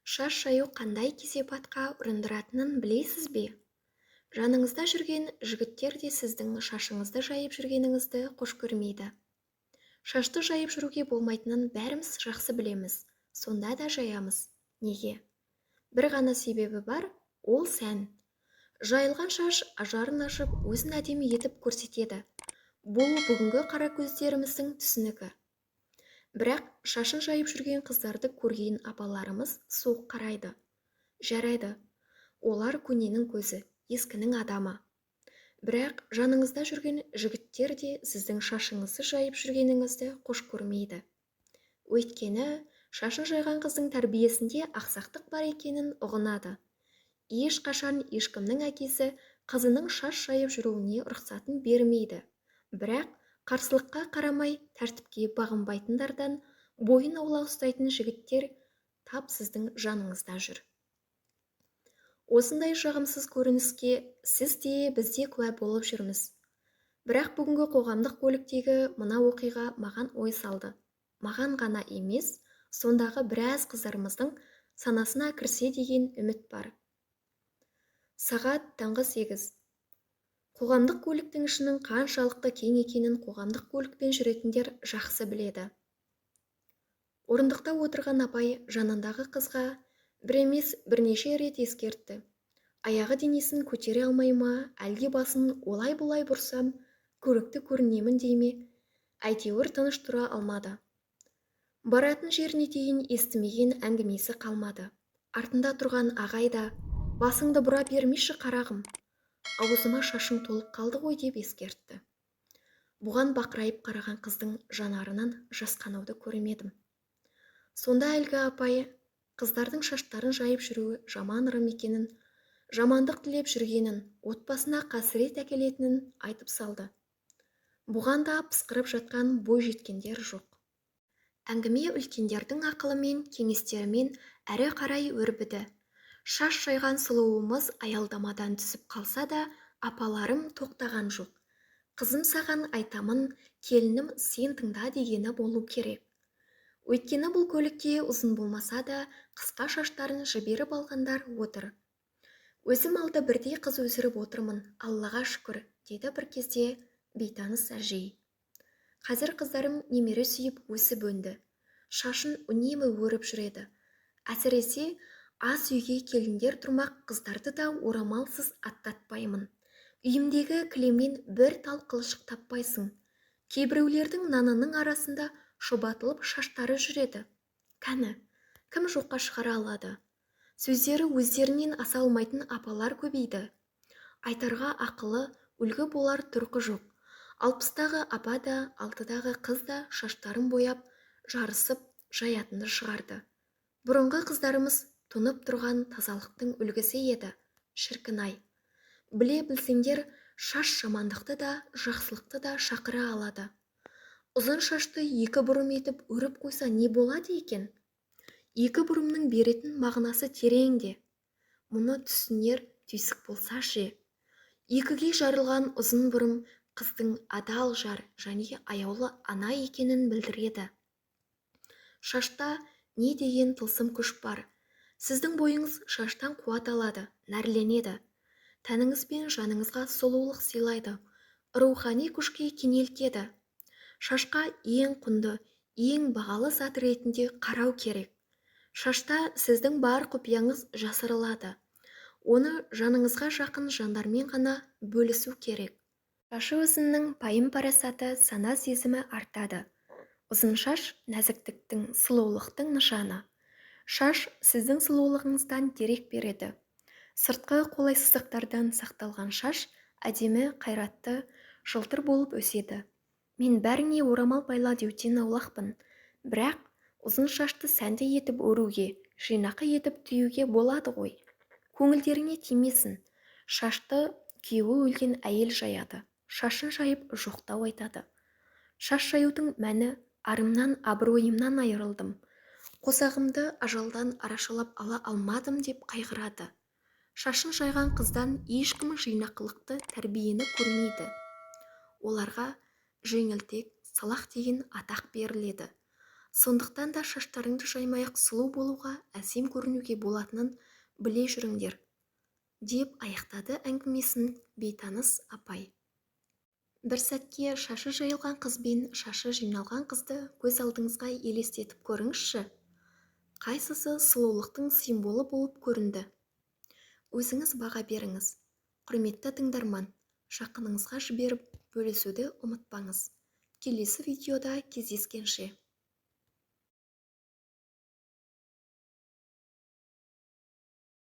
Шаш шаю қандай кесепатқа ұрындыратынын білесіз бе? Жаныңызда жүрген жігіттер де сіздің шашыңызды жайып жүргеніңізді қош көрмейді. Шашты жайып жүруге болмайтынын бәріміз жақсы білеміз. Сонда да жаямыз. Неге? Бір ғана себебі бар, ол сән. Жайылған шаш ажарын ашып, өзін әдемі етіп көрсетеді. Бұл бүгінгі қара көздеріміздің түсінігі. Бірақ шашын жайып жүрген қыздарды көрген апаларымыз суық қарайды. Жарайды, олар көненің көзі, ескінің адамы. Бірақ жаныңызда жүрген жігіттер де сіздің шашыңызды жайып жүргеніңізді қош көрмейді. Өйткені шашын жайған қыздың тәрбиесінде ақсақтық бар екенін ұғынады. Ешқашан ешкімнің әкесі қызының шаш жайып жүруіне рұқсатын бермейді. Бірақ қарсылыққа қарамай тәртіпке бағынбайтындардан бойын аулақ ұстайтын жігіттер тап сіздің жаныңызда жүр. Осындай жағымсыз көрініске сіз де біз де куә болып жүрміз. Бірақ бүгінгі қоғамдық көліктегі мына оқиға маған ой салды. Маған ғана емес, сондағы біраз қыздарымыздың санасына кірсе деген үміт бар. Сағат таңғы 8. Қоғамдық көліктің ішінің қаншалықты кең екенін қоғамдық көлікпен жүретіндер жақсы біледі. Орындықта отырған апай жанындағы қызға бір емес бірнеше рет ескертті. Аяғы денесін көтере алмай ма, әлде басын олай-бұлай бұрсам, көрікті көрінемін дей ме? Әйтеуір тыныш тұра алмады. Баратын жеріне дейін естімеген әңгімесі қалмады. Артында тұрған ағай да, басыңды бұра бермеші қарағым. Аузыма шашың толып қалды ғой деп ескертті. Бұған бақырайып қараған қыздың жанарынан жасқануды көремедім. Сонда әлгі апайы қыздардың шаштарын жайып жүруі жаман ырым екенін, жамандық тілеп жүргенін, отбасына қасірет әкелетінін айтып салды. Бұған да пысқырып жатқан бой жеткендер жоқ. Әңгіме үлкендердің ақылымен, кеңестерімен әрі қарай өрбіді. Шаш жайған сұлуымыз аялдамадан түсіп қалса да, апаларым тоқтаған жоқ. Қызым саған айтамын, келінім сен тыңда дегені болу керек. Өйткені бұл көлікте ұзын болмаса да, қысқа шаштарын жіберіп алғандар отыр. Өзім алда бірдей қыз өсіріп отырмын, Аллаға шүкір, деді бір кезде бейтаныс әжей. Қазір қыздарым немере сүйіп өсіп өнді. Шашын үнемі өріп жүреді. Әсіресе ас үйге келіндер тұрмақ қыздарды да орамалсыз аттатпаймын. Үйімдегі кілемнен бір тал қылшық таппайсың. Кейбіреулердің нанының арасында шұбатылып шаштары жүреді. Кәні, кім жоққа шығара алады? Сөздері өздерінен аса алмайтын апалар көбейді. Айтарға ақылы, үлгі болар тұрқы жоқ. 60-дағы апа да, 6-дағы қыз да шаштарын бояп, жарысып, жаятынды шығарды. Бұрынғы қыздарымыз тұнып тұрған тазалықтың үлгісі еді. Шіркін-ай. Біле білсеңдер, шаш жамандықты да, жақсылықты да шақыра алады. Ұзын шашты екі бұрым етіп өріп қойса не болады екен? Екі бұрымның беретін мағынасы тереңде. Мұны түсінер түйсік болса ше. Екіге жарылған ұзын бұрым қыздың адал жар және аяулы ана екенін білдіреді. Шашта не деген тылсым күш бар? Сіздің бойыңыз шаштан қуат алады, нәрленеді. Тәніңіз бен жаныңызға сұлулық сыйлайды, рухани күшке кенелтеді. Шашқа ең құнды, ең бағалы зат ретінде қарау керек. Шашта сіздің бар құпияңыз жасырылады. Оны жаныңызға жақын жандармен ғана бөлісу керек. Шашы өзінің пайым парасаты, сана сезімі артады. Ұзын шаш нәзіктіктің, сұлулықтың нышаны. Шаш сіздің сұлулығыңыздан дерек береді. Сыртқы қолайсыздықтардан сақталған шаш әдемі, қайратты, жылтыр болып өседі. Мен бәріңе орамал байла деуден аулақпын. Бірақ ұзын шашты сәнді етіп өруге, жинақы етіп түйуге болады ғой. Көңілдеріңе тимесін. Шашты күйеуі өлген әйел жаяды. Шашын жайып жоқтау айтады. Шаш жаюдың мәні арымнан, абыройымнан айырылдым. Қосағымды ажалдан арашалап ала алмадым деп қайғырады. Шашын жайған қыздан ешкім жинақылықты, тәрбиені көрмейді. Оларға жеңілтек, салақ деген атақ беріледі. Сондықтан да шаштарыңды жаймай-ақ сұлу болуға, әсем көрінуге болатынын біле жүріңдер, деп аяқтады әңгімесін бейтаныс апай. Бір сәтке шашы жайылған қыз бен шашы жиналған қызды көз алдыңызға елестетіп көріңізші. Қайсысы сұлулықтың символы болып көрінді? Өзіңіз баға беріңіз. Құрметті тыңдарман, жақыныңызға жіберіп бөлісуді ұмытпаңыз. Келесі видеода кездескенше.